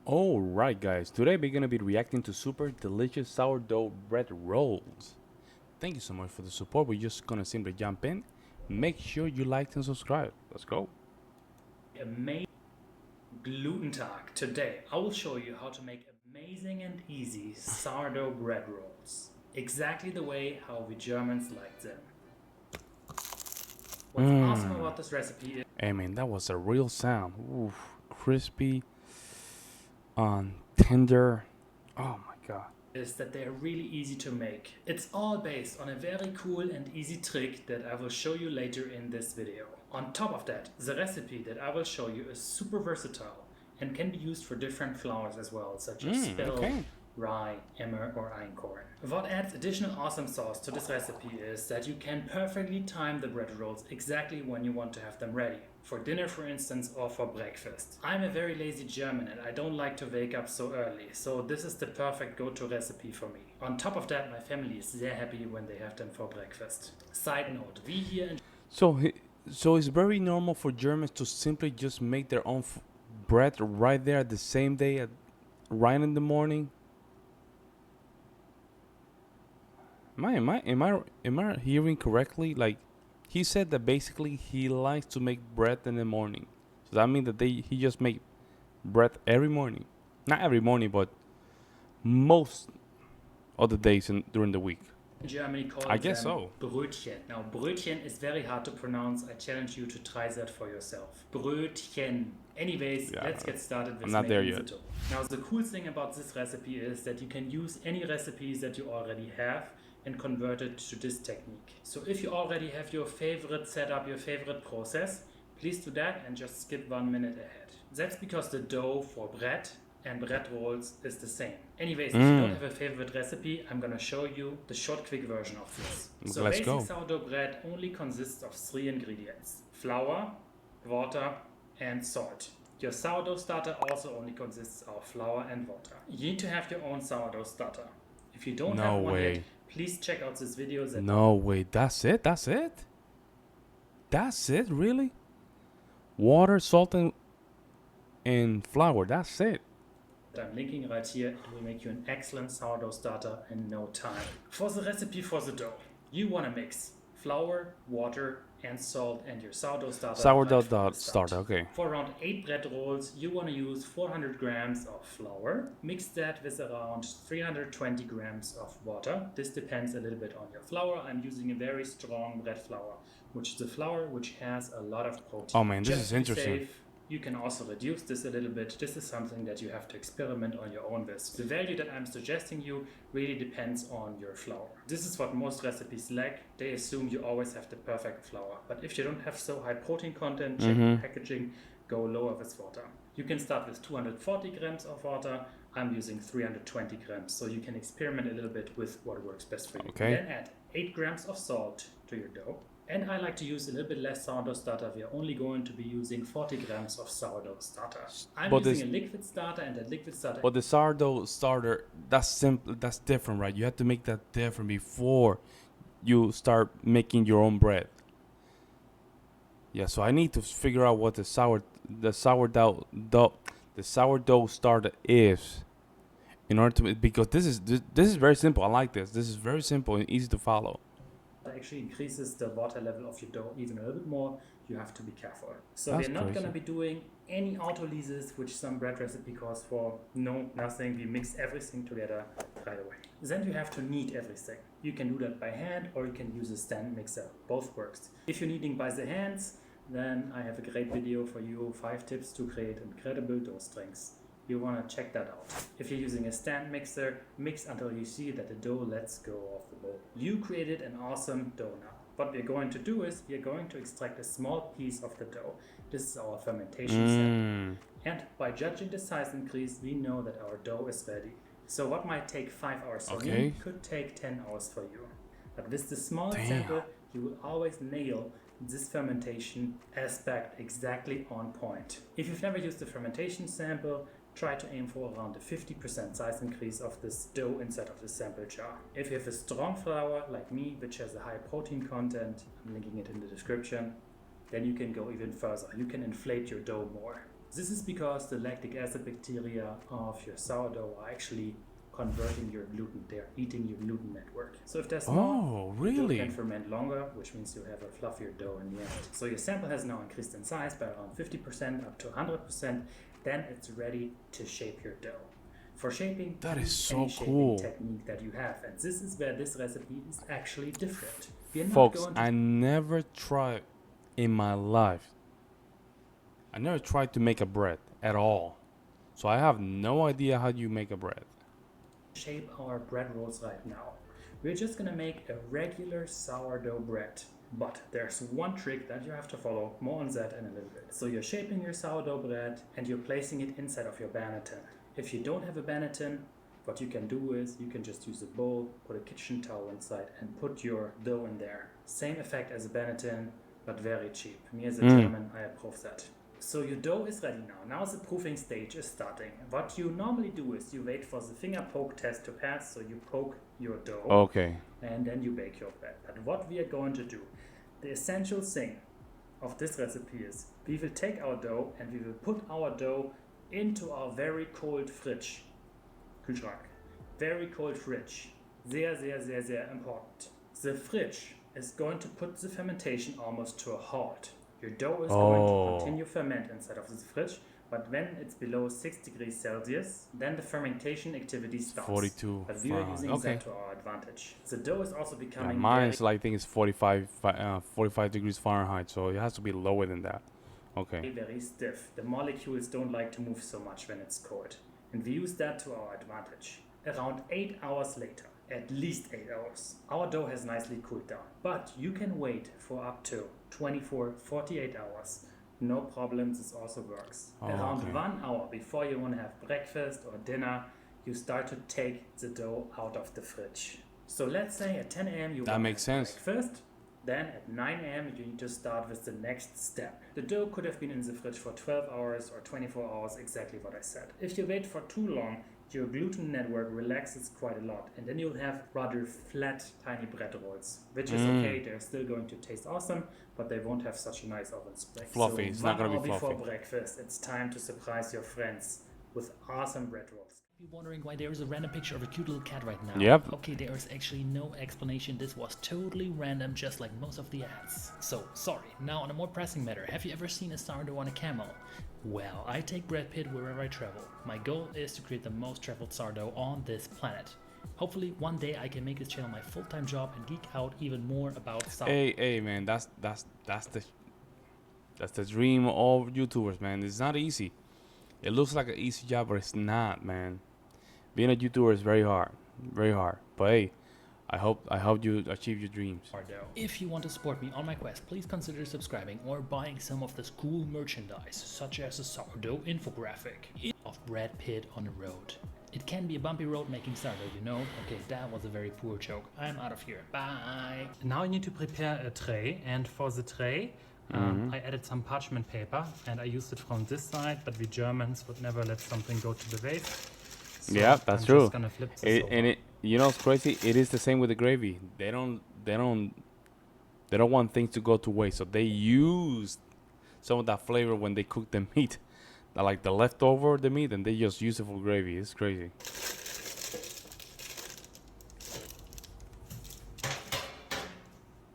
Alright guys, today we're gonna be reacting to super delicious sourdough bread rolls. Thank you so much for the support. We're just gonna simply jump in. Make sure you like and subscribe. Let's go. Amazing gluten tag. Today I will show you how to make amazing and easy sourdough bread rolls. Exactly the way how we Germans like them. What's awesome about this recipe is Hey man, that was a real sound. Oof, crispy, tender. Oh my god. that they are really easy to make. It's all based on a very cool and easy trick that I will show you later in this video. On top of that, the recipe that I will show you is super versatile and can be used for different flours as well, such as spelt, rye, emmer or einkorn. What adds additional awesome sauce to this recipe is that you can perfectly time the bread rolls exactly when you want to have them ready. For dinner for instance, or for breakfast. I'm a very lazy German and I don't like to wake up so early, so this is the perfect go-to recipe for me. On top of that, my family is sehr happy when they have them for breakfast. Side note, we here in So it's very normal for Germans to simply just make their own bread right there at the same day, right in the morning. Am I hearing correctly? Like, he said that basically he likes to make bread in the morning. So that means that he just make bread every morning. Not every morning, but most of the days during the week. Germany call I guess them so. brötchen. Now brötchen is very hard to pronounce. I challenge you to try that for yourself. Brötchen. Anyways, Yeah, let's get started with I'm not there making yet. the dough. Now the cool thing about this recipe is that you can use any recipes that you already have and convert it to this technique. So if you already have your favorite setup, your favorite process, please do that and just skip 1 minute ahead. That's because the dough for bread and bread rolls is the same. Anyways, if you don't have a favorite recipe, I'm gonna show you the short quick version of this. So Let's basic go. sourdough bread only consists of 3 ingredients: flour, water and salt. Your sourdough starter also only consists of flour and water. You need to have your own sourdough starter. If you don't have one yet, please check out this video. No way. That's it? That's it? That's it? Really? Water, salt, and flour. That's it. I'm linking right here. It will make you an excellent sourdough starter in no time. For the recipe for the dough, you want to mix flour, water and salt and your sourdough starter. Sourdough starter, okay. For around 8 bread rolls, you want to use 400 grams of flour. Mix that with around 320 grams of water. This depends a little bit on your flour. I'm using a very strong bread flour, which is a flour which has a lot of protein. Oh man, this is interesting. You can also reduce this a little bit. This is something that you have to experiment on your own with. The value that I'm suggesting you really depends on your flour. This is what most recipes lack. They assume you always have the perfect flour. But if you don't have so high protein content, check the packaging, go lower with water. You can start with 240 grams of water. I'm using 320 grams, so you can experiment a little bit with what works best for you. Okay. Then add 8 grams of salt to your dough. And I like to use a little bit less sourdough starter. We are only going to be using 40 grams of sourdough starter. I'm using a liquid starter, and that liquid starter... But the sourdough starter, that's simple. That's different, right? You have to make that different before you start making your own bread. Yeah, so I need to figure out what the sourdough starter is in order to, because this is very simple. I like this. This is very simple and easy to follow. Actually increases the water level of your dough even a little bit more. You have to be careful. So we're not going to be doing any autolysis, which some bread recipe calls for. No, nothing. We mix everything together right away. Then you have to knead everything. You can do that by hand or you can use a stand mixer. Both works. If you're kneading by the hands, then I have a great video for you. 5 tips to create incredible dough strings. You want to check that out. If you're using a stand mixer, mix until you see that the dough lets go of the bowl. You created an awesome dough now. What we're going to do is we're going to extract a small piece of the dough. This is our fermentation step. And by judging the size increase, we know that our dough is ready. So what might take 5 hours for me could take 10 hours for you. But with the small sample, you will always nail this fermentation aspect exactly on point. If you've never used the fermentation sample, try to aim for around a 50% size increase of this dough inside of the sample jar. If you have a strong flour like me, which has a high protein content, I'm linking it in the description, then you can go even further. You can inflate your dough more. This is because the lactic acid bacteria of your sourdough are actually converting your gluten. They're eating your gluten network. So if there's more, the dough can ferment longer, which means you have a fluffier dough in the end. So your sample has now increased in size by around 50% up to 100%. Then it's ready to shape your dough. For shaping, that is so any shaping technique that you have, and this is where this recipe is actually different. Folks, I never tried in my life. I never tried to make a bread at all, so I have no idea how you make a bread. Shape our bread rolls right now. We're just gonna make a regular sourdough bread. But there's one trick that you have to follow. More on that in a little bit. So you're shaping your sourdough bread and you're placing it inside of your banneton. If you don't have a banneton, what you can do is you can just use a bowl, put a kitchen towel inside and put your dough in there. Same effect as a banneton, but very cheap. Me as a German, I approve that. So your dough is ready now. Now the proofing stage is starting. What you normally do is you wait for the finger poke test to pass. So you poke your dough. Okay. And then you bake your bread. But what we are going to do, the essential thing of this recipe is we will take our dough and we will put our dough into our very cold fridge. Kühlschrank. Very cold fridge. Sehr, sehr, sehr, sehr important. The fridge is going to put the fermentation almost to a halt. Your dough is going to continue ferment inside of this fridge, but when it's below 6 degrees Celsius, then the fermentation activity stops. 42. But we are using that to our advantage. The dough is also becoming mine's like, I think it's 45 degrees Fahrenheit, so it has to be lower than that. Okay. Very stiff. The molecules don't like to move so much when it's cold. And we use that to our advantage. Around 8 hours later, at least 8 hours, our dough has nicely cooled down. But you can wait for up to 24, 48 hours. No problem, this also works. Around 1 hour before you want to have breakfast or dinner, you start to take the dough out of the fridge. So let's say at 10 a.m. you want to have breakfast. Then at 9 a.m. you need to start with the next step. The dough could have been in the fridge for 12 hours or 24 hours, exactly what I said. If you wait for too long, your gluten network relaxes quite a lot, and then you'll have rather flat, tiny bread rolls, which is okay. They're still going to taste awesome, but they won't have such a nice oven spray. Fluffy, so it's not going to be fluffy. Before breakfast, it's time to surprise your friends with awesome bread rolls. You're wondering why there is a random picture of a cute little cat right now. Yep. Okay, there is actually no explanation. This was totally random, just like most of the ads. So, sorry. Now on a more pressing matter, have you ever seen a sourdough on a camel? Well, I take Brad Pitt wherever I travel. My goal is to create the most traveled sourdough on this planet. Hopefully one day I can make this channel my full-time job and geek out even more about sourdough. Hey man, that's the dream of YouTubers, man. It's not easy. It looks like an easy job, but it's not, man. Being a YouTuber is very hard, But hey, I hope you achieve your dreams. If you want to support me on my quest, please consider subscribing or buying some of this cool merchandise, such as a sourdough infographic of Brad Pitt on the road. It can be a bumpy road making sourdough, you know. Okay, that was a very poor joke. I'm out of here. Bye. Now you need to prepare a tray, and for the tray, I added some parchment paper, and I used it from this side, but we Germans would never let something go to the waste. So yeah, that's true. Just gonna flip this over. And you know, it's crazy. It is the same with the gravy. They don't want things to go to waste, so they use some of that flavor when they cook the meat, like the leftover the meat, and they just use it for gravy. It's crazy.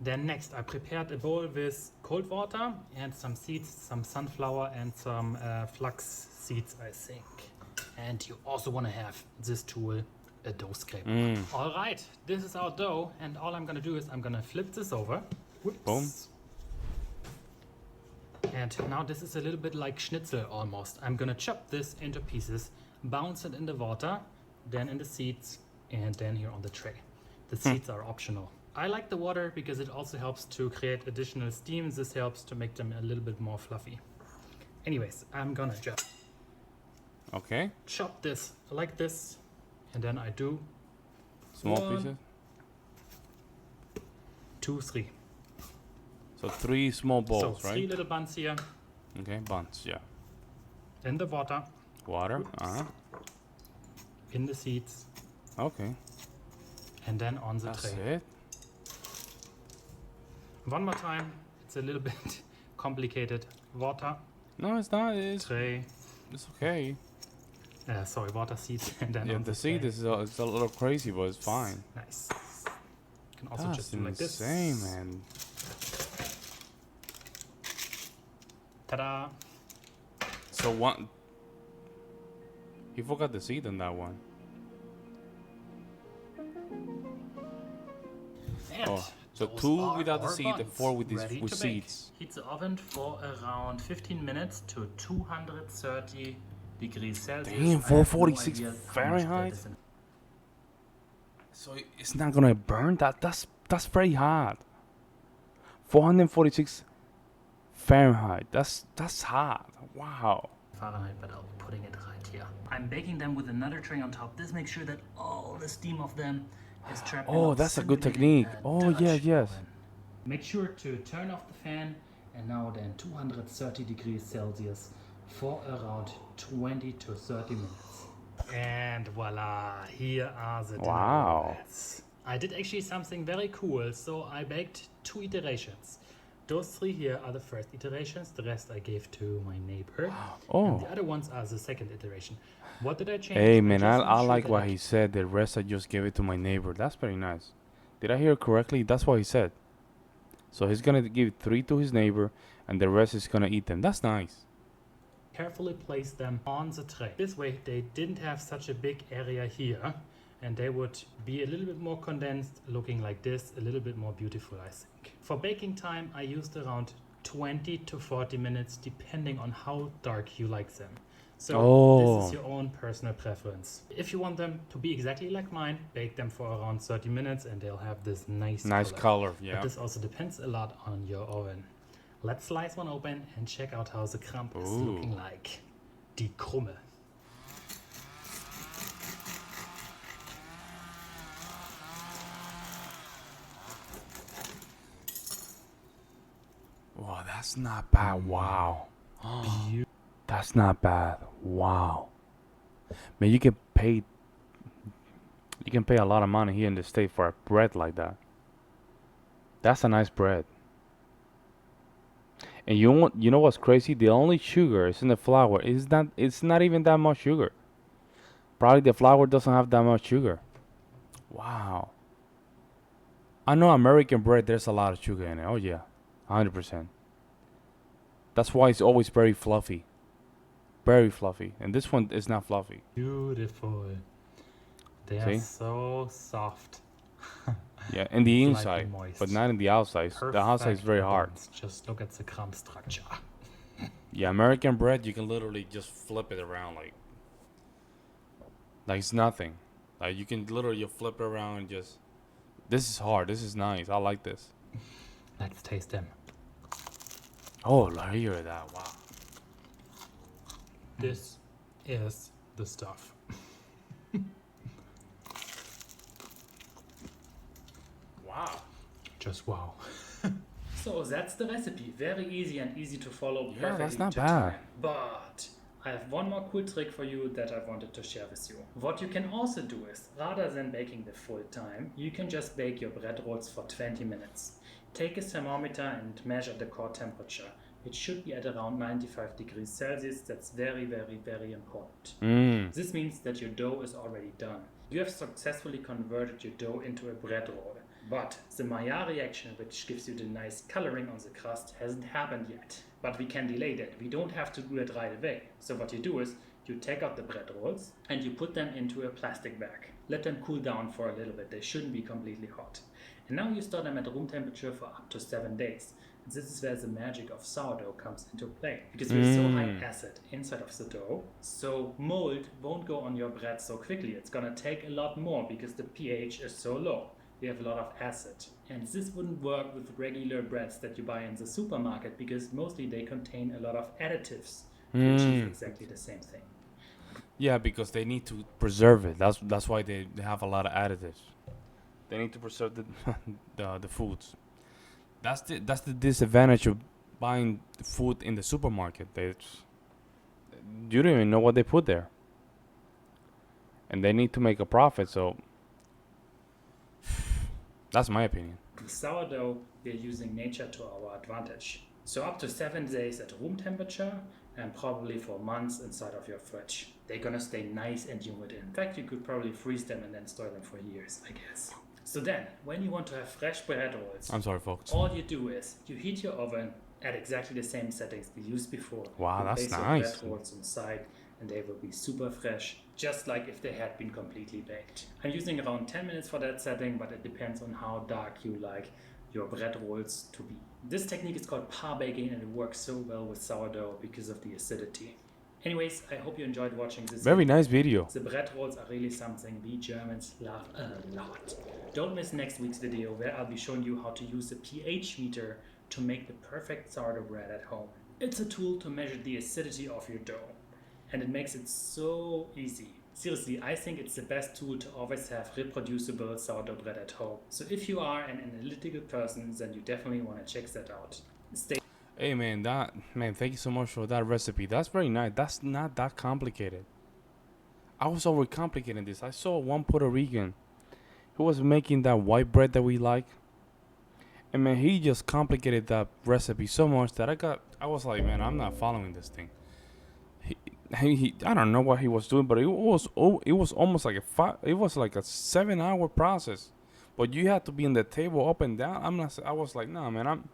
Then next, I prepared a bowl with cold water and some seeds, some sunflower and some flax seeds, I think. And you also want to have this tool, a dough scraper. All right, this is our dough, and all I'm gonna do is I'm gonna flip this over. Whoops. Boom. And now this is a little bit like schnitzel almost. I'm gonna chop this into pieces, bounce it in the water, then in the seeds, and then here on the tray. The seeds are optional. I like the water because it also helps to create additional steam. This helps to make them a little bit more fluffy. Anyways, I'm gonna just chop this like this, and then I do small pieces. 2, 3. So 3 small bowls, so right? 3 little buns here. Okay, buns, yeah. In the water. Water, In the seeds. Okay. And then on the That's tray. it. One more time. It's a little bit complicated. Water. No, it's not. Tray. It's okay. Sorry, water seeds. And then Yeah, the seed is it's a little crazy, but it's fine. Nice. You can also That's just do like this. insane, man. Ta-da! So one. He forgot the seed on that one. And Oh, so those 2 are without the our seed and buns, 4 with ready with to bake. seeds. Heat the oven for around 15 minutes to 230 degrees Celsius. Damn, 446 Fahrenheit. So it's not gonna burn. That's very hot. 446 Fahrenheit. That's hot. Wow. Fahrenheit, but I'll be putting it right here. I'm baking them with another tray on top. This makes sure that all the steam of them is trapped. Oh, that's a good technique. Oh, yes. Oven. Make sure to turn off the fan, and now then 230 degrees Celsius for around 20 to 30 minutes. And voila, here are the dinner rolls. I did actually something very cool, so I baked 2 iterations. Those 3 here are the first iterations, the rest I gave to my neighbor. And the other ones are the second iteration. What did I change? Hey man, I like what he said. The rest I just gave it to my neighbor. That's very nice. Did I hear correctly? That's what he said. So he's gonna give 3 to his neighbor, and the rest is gonna eat them. That's nice. Carefully place them on the tray. This way they didn't have such a big area here, and they would be a little bit more condensed, looking like this, a little bit more beautiful, I think. For baking time, I used around 20 to 40 minutes, depending on how dark you like them. So this is your own personal preference. If you want them to be exactly like mine, bake them for around 30 minutes and they'll have this nice color. Yeah. But this also depends a lot on your oven. Let's slice one open and check out how the Kramp is looking like. Die Krumme. Wow, that's not bad. Wow. That's not bad. Wow. Man, you can pay a lot of money here in the state for a bread like that. That's a nice bread. And you know what's crazy? The only sugar is in the flour. It's not even that much sugar. Probably the flour doesn't have that much sugar. Wow. I know American bread, there's a lot of sugar in it. Oh yeah. 100%. That's why it's always very fluffy. Very fluffy. And this one is not fluffy. Beautiful. They are so soft. Yeah, in the Slightly inside, moist. but not in the outside. The outside is very hard. Just look at the crumb structure. Yeah, American bread, you can literally just flip it around like it's nothing. Like you can literally flip it around and just. This is hard. This is nice. I like this. Let's taste them. Oh, look at that! Wow. This is the stuff. Wow. Just wow. So that's the recipe. Very easy and easy to follow. Yeah, that's perfectly not to bad. time. But I have one more cool trick for you that I wanted to share with you. What you can also do is, rather than baking the full time, you can just bake your bread rolls for 20 minutes. Take a thermometer and measure the core temperature. It should be at around 95 degrees Celsius. That's very, very, very important. This means that your dough is already done. You have successfully converted your dough into a bread roll. But the Maillard reaction, which gives you the nice coloring on the crust, hasn't happened yet. But we can delay that. We don't have to do it right away. So what you do is, you take out the bread rolls and you put them into a plastic bag. Let them cool down for a little bit. They shouldn't be completely hot. And now you store them at room temperature for up to 7 days. And this is where the magic of sourdough comes into play. Because there's so high acid inside of the dough, so mold won't go on your bread so quickly. It's gonna take a lot more because the pH is so low. We have a lot of acid. And this wouldn't work with regular breads that you buy in the supermarket because mostly they contain a lot of additives to achieve exactly the same thing. Yeah, because they need to preserve it. That's why they have a lot of additives. They need to preserve the foods. That's the disadvantage of buying food in the supermarket. You don't even know what they put there, and they need to make a profit. So that's my opinion. With sourdough, we are using nature to our advantage. So up to 7 days at room temperature and probably for months inside of your fridge. They're gonna stay nice and humid. In fact, you could probably freeze them and then store them for years, I guess. So then, when you want to have fresh bread rolls, I'm sorry, folks. all you do is you heat your oven at exactly the same settings we used before. Wow, you that's place nice. your bread rolls inside, and they will be super fresh, just like if they had been completely baked. I'm using around 10 minutes for that setting, but it depends on how dark you like your bread rolls to be. This technique is called par baking, and it works so well with sourdough because of the acidity. Anyways, I hope you enjoyed watching this Very nice video. The bread rolls are really something we Germans love a lot. Don't miss next week's video, where I'll be showing you how to use a pH meter to make the perfect sourdough bread at home. It's a tool to measure the acidity of your dough, and it makes it so easy. Seriously, I think it's the best tool to always have reproducible sourdough bread at home. So if you are an analytical person, then you definitely want to check that out. Hey man, thank you so much for that recipe. That's very nice. That's not that complicated. I was overcomplicating this. I saw one Puerto Rican who was making that white bread that we like. And man, he just complicated that recipe so much that I was like, man, I'm not following this thing. He I don't know what he was doing, but it was almost like a 7-hour process. But you had to be in the table up and down. I was like, nah, man,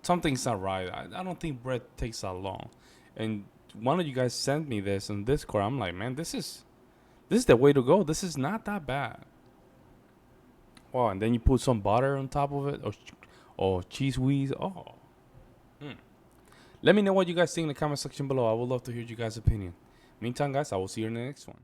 something's not right. I don't think bread takes that long. And one of you guys sent me this on Discord. I'm like, man, this is the way to go. This is not that bad. Oh, and then you put some butter on top of it, or cheese whiz. Oh. Let me know what you guys think in the comment section below. I would love to hear you guys' opinion. Meantime, guys, I will see you in the next one.